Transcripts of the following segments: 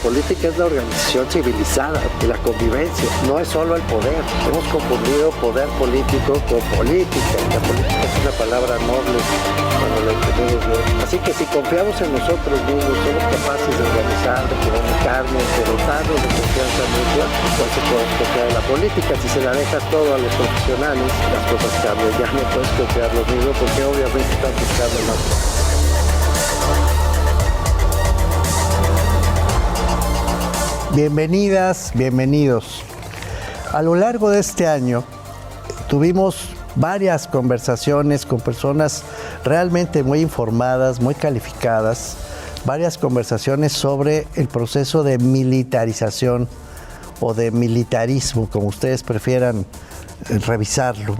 política es la organización civilizada y la convivencia, no es solo el poder. Hemos confundido poder político con política. La política es una palabra noble cuando la entendemos bien. Así que si confiamos en nosotros mismos, somos capaces de organizar, de comunicarnos, de dotarnos de confianza mutua, entonces podemos confiar en la política. Si se la dejas todo a los profesionales, las cosas cambian. Ya no puedes confiar lo mismo porque obviamente están buscando más. Bienvenidas, bienvenidos. A lo largo de este año tuvimos varias conversaciones con personas realmente muy informadas, muy calificadas, varias conversaciones sobre el proceso de militarización o de militarismo, como ustedes prefieran revisarlo.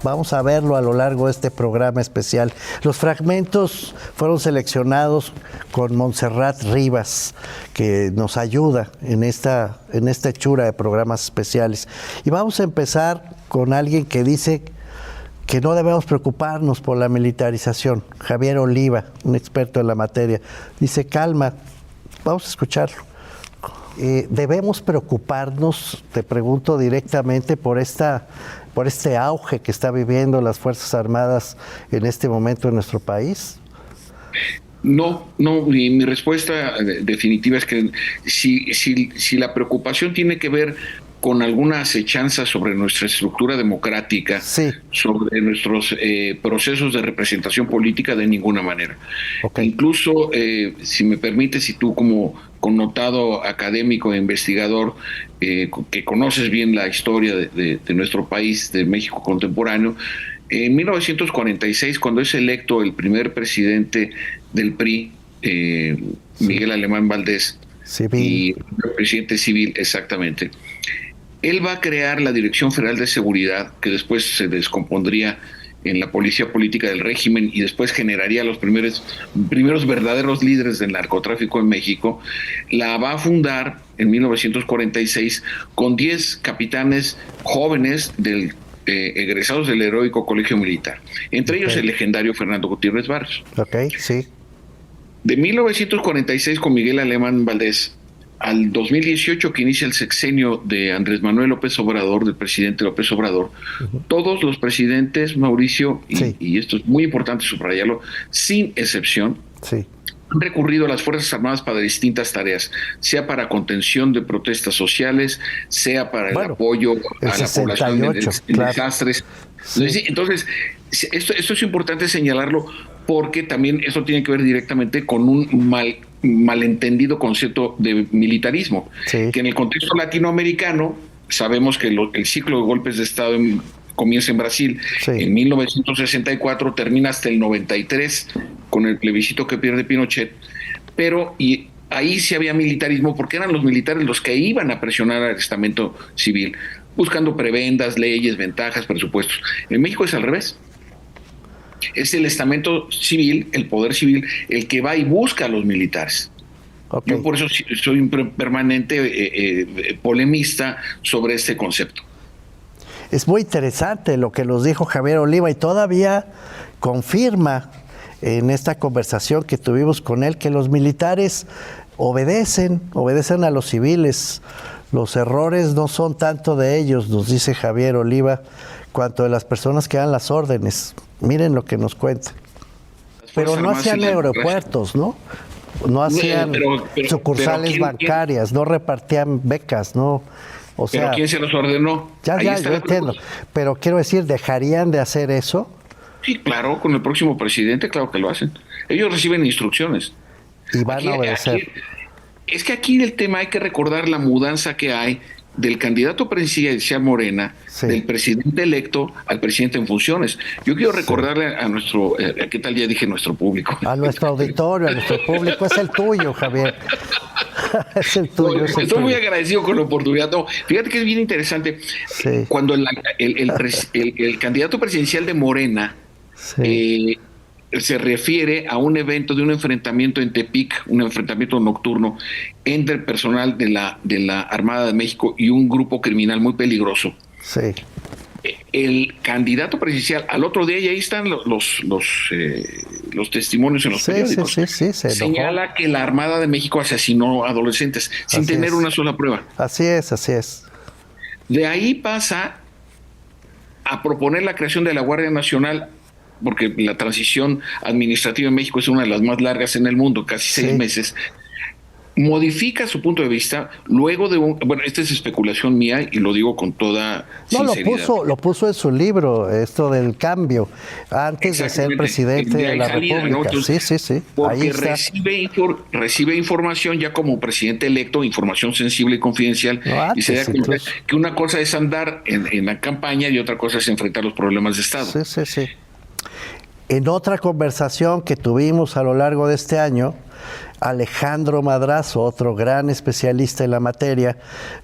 Vamos a verlo a lo largo de este programa especial. Los fragmentos fueron seleccionados con Montserrat Rivas, que nos ayuda en esta hechura de programas especiales. Y vamos a empezar con alguien que dice que no debemos preocuparnos por la militarización. Javier Oliva, un experto en la materia, dice: calma, vamos a escucharlo. ¿Debemos preocuparnos, te pregunto directamente, por este auge que está viviendo las Fuerzas Armadas en este momento en nuestro país? No, mi respuesta definitiva es que si la preocupación tiene que ver con alguna acechanza sobre nuestra estructura democrática, sí, sobre nuestros procesos de representación política, de ninguna manera. Okay. Incluso, si me permites, si tú como connotado académico e investigador, que conoces bien la historia de nuestro país, de México contemporáneo, en 1946, cuando es electo el primer presidente del PRI, Miguel Alemán Valdés, civil, y el presidente civil, exactamente, él va a crear la Dirección Federal de Seguridad, que después se descompondría en la policía política del régimen y después generaría los primeros verdaderos líderes del narcotráfico en México. La va a fundar en 1946 con 10 capitanes jóvenes egresados del heroico Colegio Militar, entre ellos el legendario Fernando Gutiérrez Barrios. Sí. De 1946, con Miguel Alemán Valdés, al 2018, que inicia el sexenio de Andrés Manuel López Obrador, del presidente López Obrador, todos los presidentes, Mauricio, y esto es muy importante subrayarlo, sin excepción, han recurrido a las Fuerzas Armadas para distintas tareas, sea para contención de protestas sociales, sea para el apoyo a la población en desastres. Entonces, esto es importante señalarlo, porque también eso tiene que ver directamente con un malentendido concepto de militarismo, que en el contexto latinoamericano sabemos que el ciclo de golpes de Estado comienza en Brasil en 1964, termina hasta el 93 con el plebiscito que pierde Pinochet, pero ahí sí había militarismo porque eran los militares los que iban a presionar al estamento civil, buscando prebendas, leyes, ventajas, presupuestos. En México es al revés. Es el estamento civil, el poder civil, el que va y busca a los militares. Yo por eso soy un permanente polemista sobre este concepto. Es muy interesante lo que nos dijo Javier Oliva y todavía confirma en esta conversación que tuvimos con él que los militares obedecen a los civiles. Los errores no son tanto de ellos, nos dice Javier Oliva, cuanto de las personas que dan las órdenes. Miren lo que nos cuenta. Pero no hacían aeropuertos, ¿no? No hacían sucursales bancarias, no repartían becas, ¿no? O sea, ¿pero quién se los ordenó? Ya, yo entiendo. Pero quiero decir, ¿dejarían de hacer eso? Sí, claro, con el próximo presidente, claro que lo hacen. Ellos reciben instrucciones. Y van a obedecer. Es que aquí el tema hay que recordar la mudanza que hay del candidato presidencial Morena, del presidente electo al presidente en funciones. Yo quiero recordarle a nuestro, ¿qué tal ya dije nuestro público? A nuestro auditorio, a nuestro público, es el tuyo, Javier. Es el tuyo. Estoy muy agradecido con la oportunidad. No, fíjate que es bien interesante. Cuando el candidato presidencial de Morena se refiere a un evento de un enfrentamiento en Tepic, un enfrentamiento nocturno entre el personal de la Armada de México y un grupo criminal muy peligroso. El candidato presidencial al otro día, y ahí están los testimonios en los periódicos. Sí, se enojó. Señala que la Armada de México asesinó a adolescentes sin tener una sola prueba. Así es. De ahí pasa a proponer la creación de la Guardia Nacional, porque la transición administrativa en México es una de las más largas en el mundo, casi 6 meses. Modifica su punto de vista luego de bueno, esta es especulación mía y lo digo con toda sinceridad. Lo puso en su libro, esto del cambio, antes de ser presidente de la República. ¿No? Entonces, sí. Porque recibe información ya como presidente electo, información sensible y confidencial, y se da cuenta que una cosa es andar en la campaña y otra cosa es enfrentar los problemas de Estado. Sí. En otra conversación que tuvimos a lo largo de este año, Alejandro Madrazo, otro gran especialista en la materia,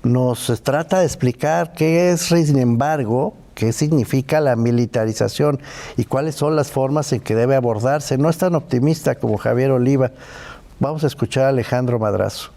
nos trata de explicar qué es, sin embargo, qué significa la militarización y cuáles son las formas en que debe abordarse. No es tan optimista como Javier Oliva. Vamos a escuchar a Alejandro Madrazo.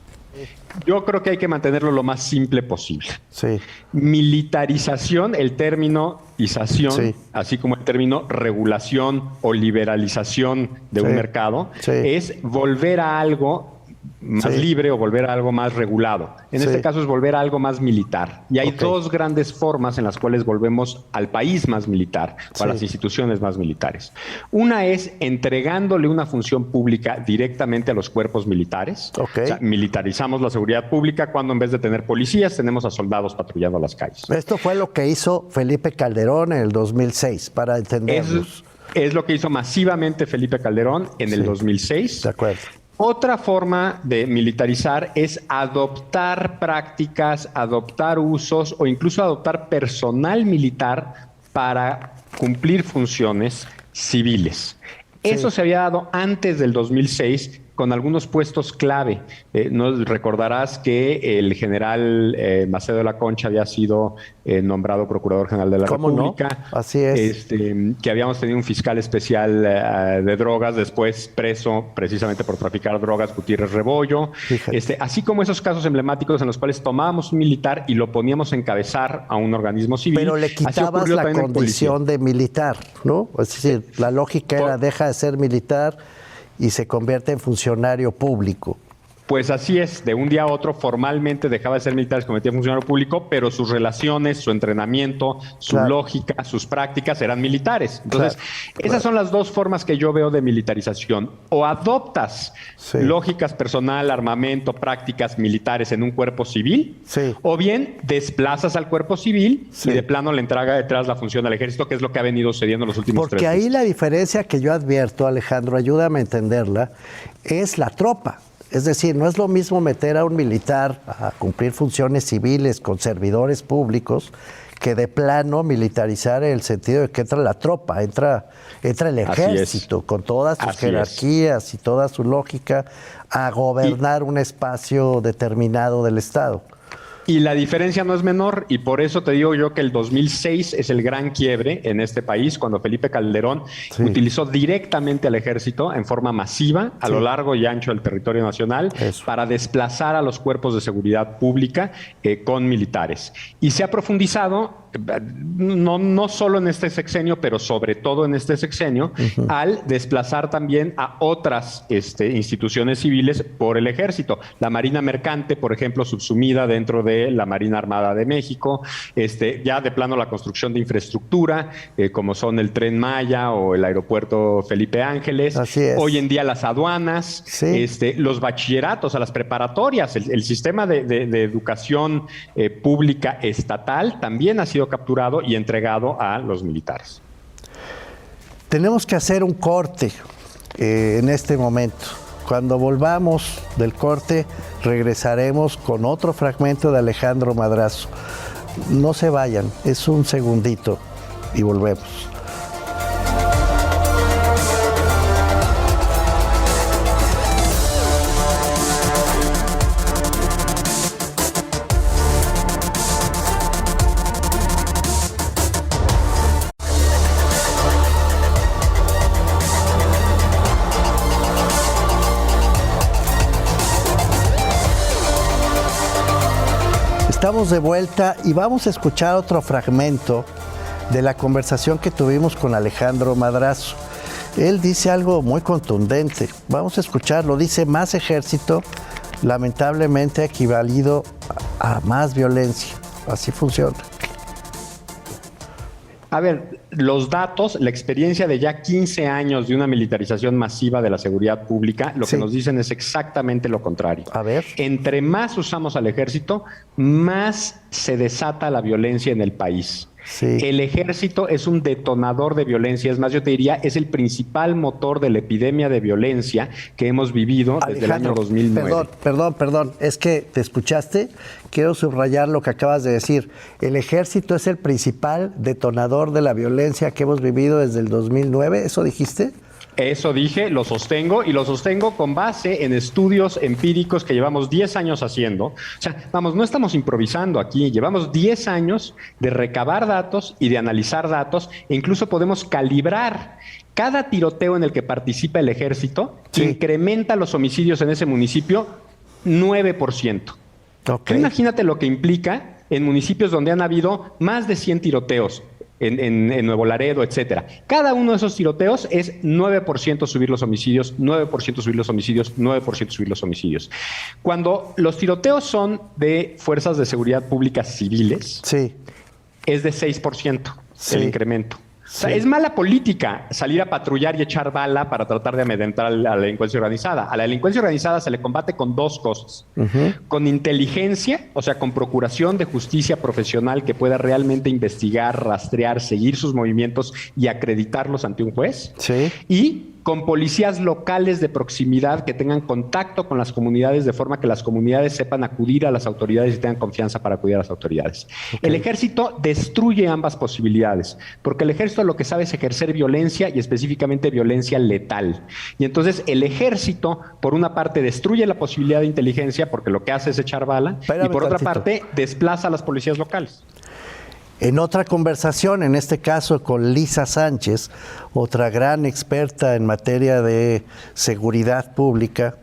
Yo creo que hay que mantenerlo lo más simple posible. Sí. Militarización, el término ización, así como el término regulación o liberalización de un mercado, es volver a algo más libre o volver a algo más regulado. En este caso es volver a algo más militar. Y hay dos grandes formas en las cuales volvemos al país más militar o a las instituciones más militares. Una es entregándole una función pública directamente a los cuerpos militares. O sea, militarizamos la seguridad pública cuando en vez de tener policías tenemos a soldados patrullando las calles. Esto fue lo que hizo Felipe Calderón en el 2006, para entendernos. Es lo que hizo masivamente Felipe Calderón en el 2006. De acuerdo. Otra forma de militarizar es adoptar prácticas, adoptar usos o incluso adoptar personal militar para cumplir funciones civiles. Eso se había dado antes del 2006 con algunos puestos clave. No recordarás que el general Macedo de la Concha había sido nombrado Procurador General de la República. No? Así es. Que habíamos tenido un fiscal especial de drogas, después preso precisamente por traficar drogas, Gutiérrez Rebollo. Así como esos casos emblemáticos en los cuales tomábamos un militar y lo poníamos a encabezar a un organismo civil. Pero le quitabas la condición de militar, ¿no? Es decir, la lógica era deja de ser militar y se convierte en funcionario público. Pues así es, de un día a otro formalmente dejaba de ser militar, se convertía en funcionario público, pero sus relaciones, su entrenamiento, su lógica, sus prácticas eran militares. Entonces, esas son las dos formas que yo veo de militarización. O adoptas lógicas personal, armamento, prácticas militares en un cuerpo civil, o bien desplazas al cuerpo civil y de plano le entrega detrás la función al ejército, que es lo que ha venido sucediendo en los últimos 3 meses. Porque ahí la diferencia que yo advierto, Alejandro, ayúdame a entenderla, es la tropa. Es decir, no es lo mismo meter a un militar a cumplir funciones civiles con servidores públicos que de plano militarizar en el sentido de que entra la tropa, entra el ejército con todas sus jerarquías y toda su lógica a gobernar un espacio determinado del Estado. Y la diferencia no es menor, y por eso te digo yo que el 2006 es el gran quiebre en este país, cuando Felipe Calderón utilizó directamente al ejército en forma masiva a lo largo y ancho del territorio nacional para desplazar a los cuerpos de seguridad pública con militares. Y se ha profundizado, no solo en este sexenio, pero sobre todo en este sexenio, al desplazar también a otras instituciones civiles por el ejército. La Marina Mercante, por ejemplo, subsumida dentro de la Marina Armada de México, ya de plano la construcción de infraestructura, como son el Tren Maya o el aeropuerto Felipe Ángeles. Hoy en día las aduanas, los bachilleratos, a las preparatorias, el sistema de educación pública estatal también ha sido capturado y entregado a los militares. Tenemos que hacer un corte en este momento. Cuando volvamos del corte, regresaremos con otro fragmento de Alejandro Madrazo. No se vayan, es un segundito y volvemos. Estamos de vuelta y vamos a escuchar otro fragmento de la conversación que tuvimos con Alejandro Madrazo. él dice algo muy contundente. Vamos a escucharlo. Dice, más ejército lamentablemente ha equivalido a más violencia. Así funciona. A ver, los datos, la experiencia de ya 15 años de una militarización masiva de la seguridad pública, lo que nos dicen es exactamente lo contrario. A ver. Entre más usamos al ejército, más se desata la violencia en el país. Sí. El ejército es un detonador de violencia, es más, yo te diría, es el principal motor de la epidemia de violencia que hemos vivido desde el año 2009. Perdón, es que te escuchaste, quiero subrayar lo que acabas de decir. El ejército es el principal detonador de la violencia que hemos vivido desde el 2009, ¿eso dijiste? Eso dije, lo sostengo y lo sostengo con base en estudios empíricos que llevamos 10 años haciendo. O sea, vamos, no estamos improvisando aquí, llevamos 10 años de recabar datos y de analizar datos e incluso podemos calibrar. Cada tiroteo en el que participa el ejército incrementa los homicidios en ese municipio 9%. Okay. Imagínate lo que implica en municipios donde han habido más de 100 tiroteos. En Nuevo Laredo, etcétera. Cada uno de esos tiroteos es 9% subir los homicidios, 9% subir los homicidios, 9% subir los homicidios. Cuando los tiroteos son de fuerzas de seguridad pública civiles, es de 6% el incremento. O sea, es mala política salir a patrullar y echar bala para tratar de amedrentar a la delincuencia organizada. A la delincuencia organizada se le combate con dos cosas. Con inteligencia, o sea, con procuración de justicia profesional que pueda realmente investigar, rastrear, seguir sus movimientos y acreditarlos ante un juez. Y con policías locales de proximidad que tengan contacto con las comunidades de forma que las comunidades sepan acudir a las autoridades y tengan confianza para acudir a las autoridades. El ejército destruye ambas posibilidades, porque el ejército lo que sabe es ejercer violencia y específicamente violencia letal. Y entonces el ejército, por una parte, destruye la posibilidad de inteligencia porque lo que hace es echar bala, y por otra parte, desplaza a las policías locales. En otra conversación, en este caso con Lisa Sánchez, otra gran experta en materia de seguridad pública,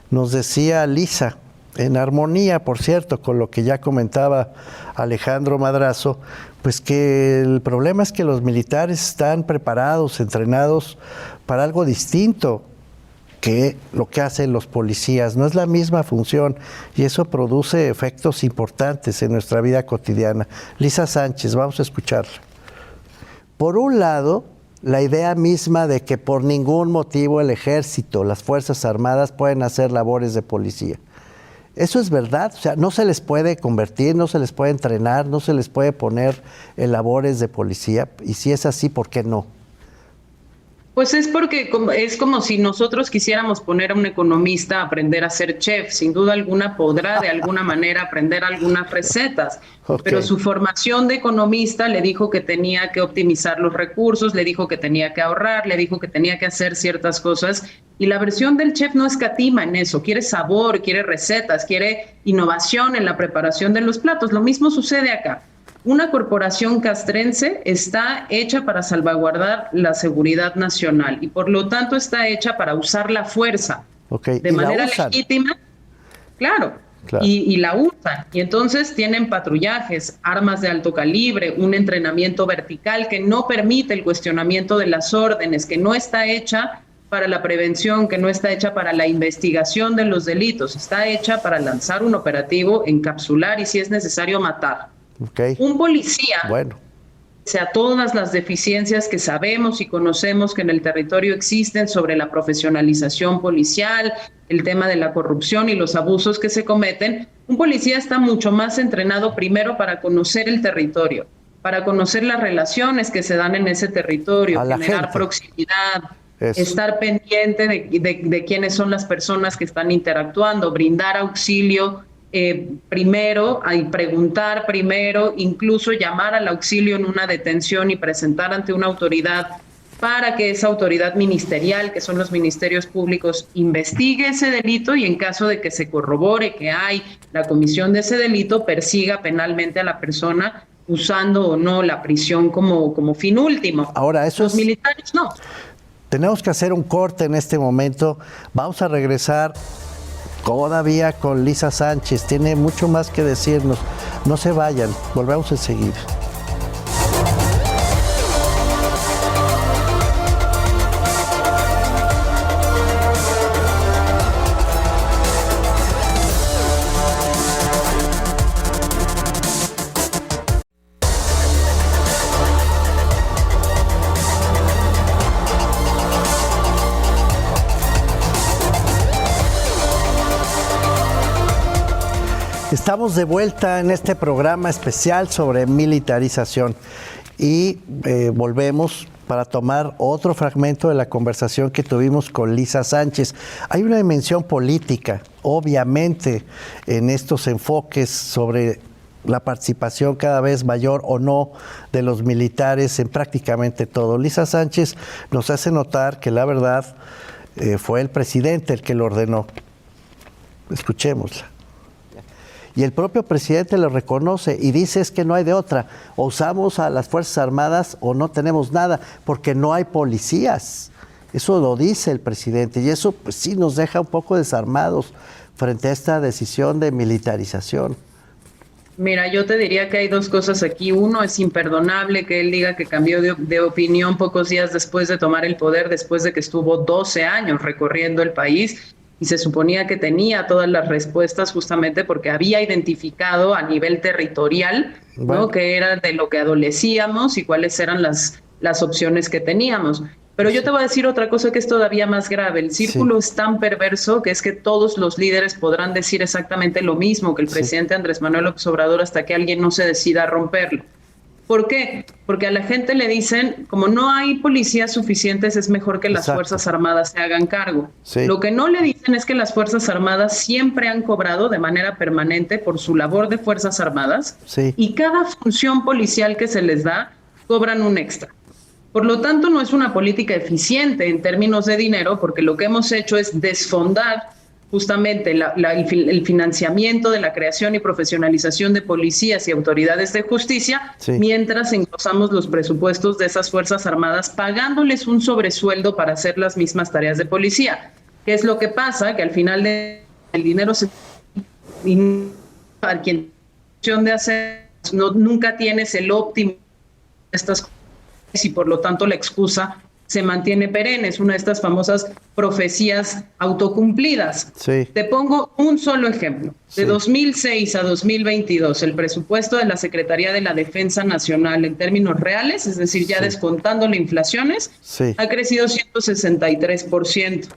nos decía Lisa, en armonía, por cierto, con lo que ya comentaba Alejandro Madrazo, pues que el problema es que los militares están preparados, entrenados para algo distinto que lo que hacen los policías. No es la misma función y eso produce efectos importantes en nuestra vida cotidiana. Lisa Sánchez, vamos a escucharla. Por un lado, la idea misma de que por ningún motivo el ejército, las Fuerzas Armadas pueden hacer labores de policía. Eso es verdad, o sea, no se les puede convertir, no se les puede entrenar, no se les puede poner en labores de policía, y si es así, ¿por qué no? Pues es porque es como si nosotros quisiéramos poner a un economista a aprender a ser chef. Sin duda alguna podrá de alguna manera aprender algunas recetas, pero su formación de economista le dijo que tenía que optimizar los recursos, le dijo que tenía que ahorrar, le dijo que tenía que hacer ciertas cosas, y la versión del chef no escatima en eso, quiere sabor, quiere recetas, quiere innovación en la preparación de los platos. Lo mismo sucede acá. Una corporación castrense está hecha para salvaguardar la seguridad nacional y por lo tanto está hecha para usar la fuerza de manera legítima, claro. Y la usan. Y entonces tienen patrullajes, armas de alto calibre, un entrenamiento vertical que no permite el cuestionamiento de las órdenes, que no está hecha para la prevención, que no está hecha para la investigación de los delitos, está hecha para lanzar un operativo, encapsular y si es necesario matar. Un policía, pese a todas las deficiencias que sabemos y conocemos que en el territorio existen sobre la profesionalización policial, el tema de la corrupción y los abusos que se cometen, un policía está mucho más entrenado primero para conocer el territorio, para conocer las relaciones que se dan en ese territorio, generar proximidad, estar pendiente de quiénes son las personas que están interactuando, brindar auxilio primero, y preguntar primero, incluso llamar al auxilio en una detención y presentar ante una autoridad para que esa autoridad ministerial, que son los ministerios públicos, investigue ese delito y en caso de que se corrobore que hay la comisión de ese delito, persiga penalmente a la persona usando o no la prisión como fin último. Ahora, los militares no. Tenemos que hacer un corte en este momento. Vamos a regresar todavía con Lisa Sánchez, tiene mucho más que decirnos. No se vayan, volvemos enseguida. Estamos de vuelta en este programa especial sobre militarización y volvemos para tomar otro fragmento de la conversación que tuvimos con Lisa Sánchez. Hay una dimensión política, obviamente, en estos enfoques sobre la participación cada vez mayor o no de los militares en prácticamente todo. Lisa Sánchez nos hace notar que la verdad fue el presidente el que lo ordenó. Escuchémosla. Y el propio presidente lo reconoce y dice es que no hay de otra. O usamos a las Fuerzas Armadas o no tenemos nada, porque no hay policías. Eso lo dice el presidente y eso pues sí nos deja un poco desarmados frente a esta decisión de militarización. Mira, yo te diría que hay dos cosas aquí. Uno, es imperdonable que él diga que cambió de opinión pocos días después de tomar el poder, después de que estuvo 12 años recorriendo el país y se suponía que tenía todas las respuestas justamente porque había identificado a nivel territorial, ¿no?, que era de lo que adolecíamos y cuáles eran las opciones que teníamos. Pero yo te voy a decir otra cosa que es todavía más grave. El círculo es tan perverso que es que todos los líderes podrán decir exactamente lo mismo que el presidente Andrés Manuel López Obrador hasta que alguien no se decida a romperlo. ¿Por qué? Porque a la gente le dicen, como no hay policías suficientes, es mejor que las Fuerzas Armadas se hagan cargo. Lo que no le dicen es que las Fuerzas Armadas siempre han cobrado de manera permanente por su labor de Fuerzas Armadas y cada función policial que se les da cobran un extra. Por lo tanto, no es una política eficiente en términos de dinero, porque lo que hemos hecho es desfondar justamente el financiamiento de la creación y profesionalización de policías y autoridades de justicia, mientras engrosamos los presupuestos de esas Fuerzas Armadas, pagándoles un sobresueldo para hacer las mismas tareas de policía. ¿Qué es lo que pasa? Que al final el dinero se... para quien de hacer, nunca tienes el óptimo de estas cosas y por lo tanto la excusa se mantiene perenne. Es una de estas famosas profecías autocumplidas. Te pongo un solo ejemplo. De 2006 a 2022, el presupuesto de la Secretaría de la Defensa Nacional en términos reales, es decir, ya descontando las inflaciones, ha crecido 163%.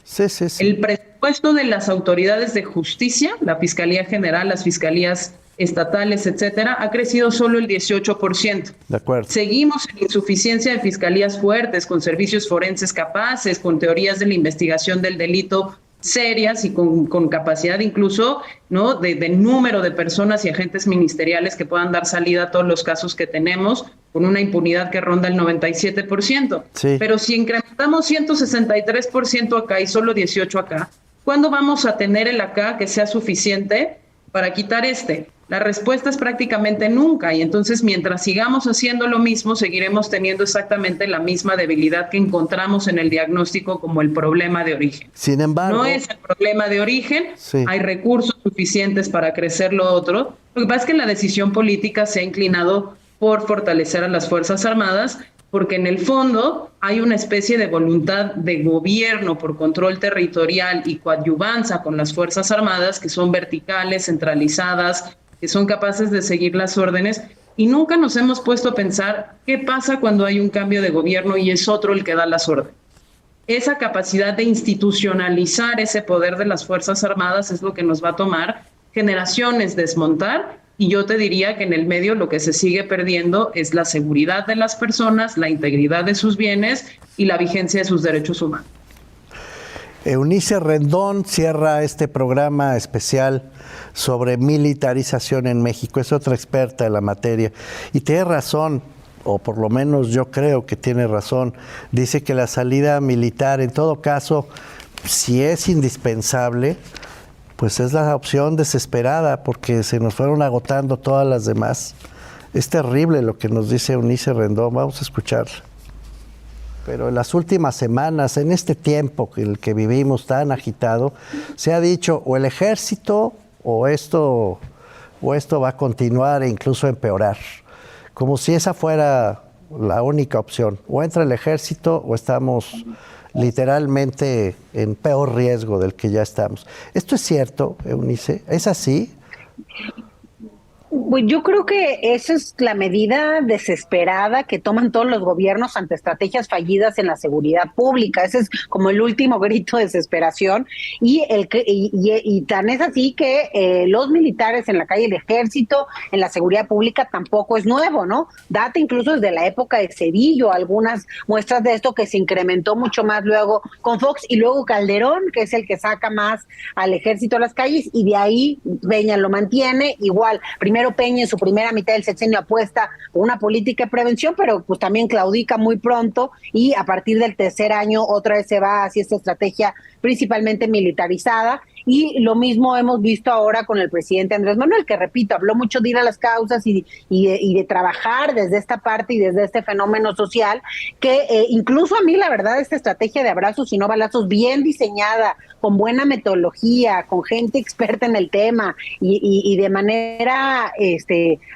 El presupuesto de las autoridades de justicia, la Fiscalía General, las fiscalías estatales, etcétera, ha crecido solo el 18%. De acuerdo. Seguimos en insuficiencia de fiscalías fuertes, con servicios forenses capaces, con teorías de la investigación del delito serias y con capacidad incluso, ¿no?, de número de personas y agentes ministeriales que puedan dar salida a todos los casos que tenemos, con una impunidad que ronda el 97%. Pero si incrementamos 163% acá y solo 18% acá, ¿cuándo vamos a tener el acá que sea suficiente para quitar este? La respuesta es prácticamente nunca, y entonces mientras sigamos haciendo lo mismo, seguiremos teniendo exactamente la misma debilidad que encontramos en el diagnóstico como el problema de origen. Sin embargo, no es el problema de origen, hay recursos suficientes para crecer lo otro. Lo que pasa es que la decisión política se ha inclinado por fortalecer a las Fuerzas Armadas, porque en el fondo hay una especie de voluntad de gobierno por control territorial y coadyuvanza con las Fuerzas Armadas, que son verticales, centralizadas, que son capaces de seguir las órdenes, y nunca nos hemos puesto a pensar qué pasa cuando hay un cambio de gobierno y es otro el que da las órdenes. Esa capacidad de institucionalizar ese poder de las Fuerzas Armadas es lo que nos va a tomar generaciones desmontar, y yo te diría que en el medio lo que se sigue perdiendo es la seguridad de las personas, la integridad de sus bienes y la vigencia de sus derechos humanos. Eunice Rendón cierra este programa especial sobre militarización en México. Es otra experta en la materia y tiene razón, o por lo menos yo creo que tiene razón. Dice que la salida militar, en todo caso, si es indispensable, pues es la opción desesperada, porque se nos fueron agotando todas las demás. Es terrible lo que nos dice Eunice Rendón. Vamos a escucharla. Pero en las últimas semanas, en este tiempo en el que vivimos tan agitado, se ha dicho o el ejército o esto va a continuar e incluso empeorar. Como si esa fuera la única opción. O entra el ejército o estamos literalmente en peor riesgo del que ya estamos. ¿Esto es cierto, Eunice? ¿Es así? Pues yo creo que esa es la medida desesperada que toman todos los gobiernos ante estrategias fallidas en la seguridad pública. Ese es como el último grito de desesperación. Y tan es así que los militares en la calle, el ejército, en la seguridad pública tampoco es nuevo, ¿no? Data incluso desde la época de Cedillo, algunas muestras de esto que se incrementó mucho más luego con Fox y luego Calderón, que es el que saca más al ejército a las calles, y de ahí Peña lo mantiene igual. Primero Peña en su primera mitad del sexenio apuesta por una política de prevención, pero pues también claudica muy pronto y a partir del tercer año otra vez se va hacia esta estrategia principalmente militarizada. Y lo mismo hemos visto ahora con el presidente Andrés Manuel, que repito, habló mucho de ir a las causas y de trabajar desde esta parte y desde este fenómeno social, que incluso a mí la verdad esta estrategia de abrazos y no balazos bien diseñada, con buena metodología, con gente experta en el tema y de manera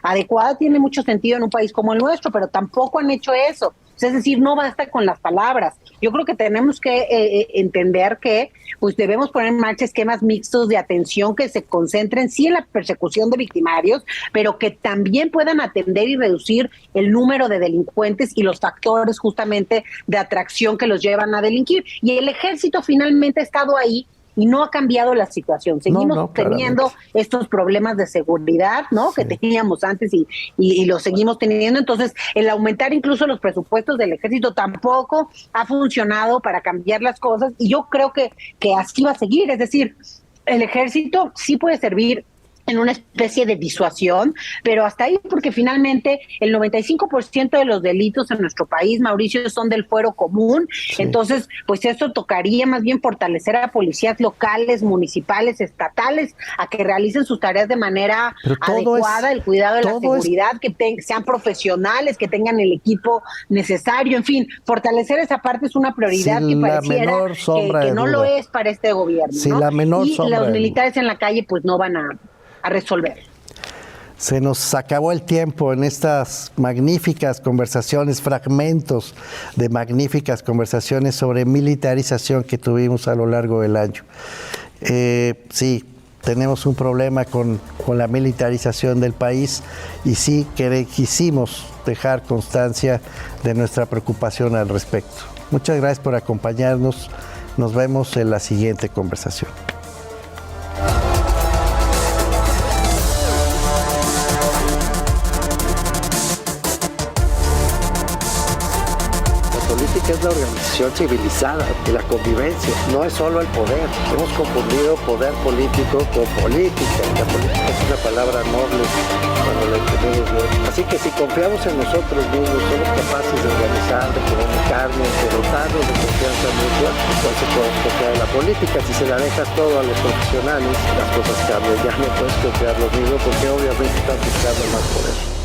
adecuada tiene mucho sentido en un país como el nuestro, pero tampoco han hecho eso. Es decir, no basta con las palabras. Yo creo que tenemos que entender que pues debemos poner en marcha esquemas mixtos de atención que se concentren sí en la persecución de victimarios, pero que también puedan atender y reducir el número de delincuentes y los factores justamente de atracción que los llevan a delinquir. Y el ejército finalmente ha estado ahí y no ha cambiado la situación. Seguimos teniendo estos problemas de seguridad, ¿no? Sí. Que teníamos antes y los seguimos teniendo. Entonces, el aumentar incluso los presupuestos del ejército tampoco ha funcionado para cambiar las cosas y yo creo que así va a seguir. Es decir, el ejército sí puede servir en una especie de disuasión, pero hasta ahí porque finalmente el 95% de los delitos en nuestro país, Mauricio, son del fuero común. Sí. Entonces, pues esto tocaría más bien fortalecer a policías locales, municipales, estatales, a que realicen sus tareas de manera adecuada, el cuidado de la seguridad, que sean profesionales, que tengan el equipo necesario, en fin, fortalecer esa parte es una prioridad que pareciera que no lo es para este gobierno, ¿no? La menor y los militares en la calle pues no van a resolver. Se nos acabó el tiempo en estas magníficas conversaciones, fragmentos de magníficas conversaciones sobre militarización que tuvimos a lo largo del año. Sí, tenemos un problema con la militarización del país y sí quisimos dejar constancia de nuestra preocupación al respecto. Muchas gracias por acompañarnos. Nos vemos en la siguiente conversación. Es la organización civilizada de la convivencia, no es solo el poder. Hemos confundido poder político con política. La política es una palabra noble cuando la entendemos bien. Así que si confiamos en nosotros mismos, somos capaces de organizar, de comunicarnos, de dotarnos de confianza mutua, entonces podemos confiar en la política. Si se la dejas todo a los profesionales, las cosas cambian. Ya no puedes confiar lo mismo porque obviamente estás buscando más poder.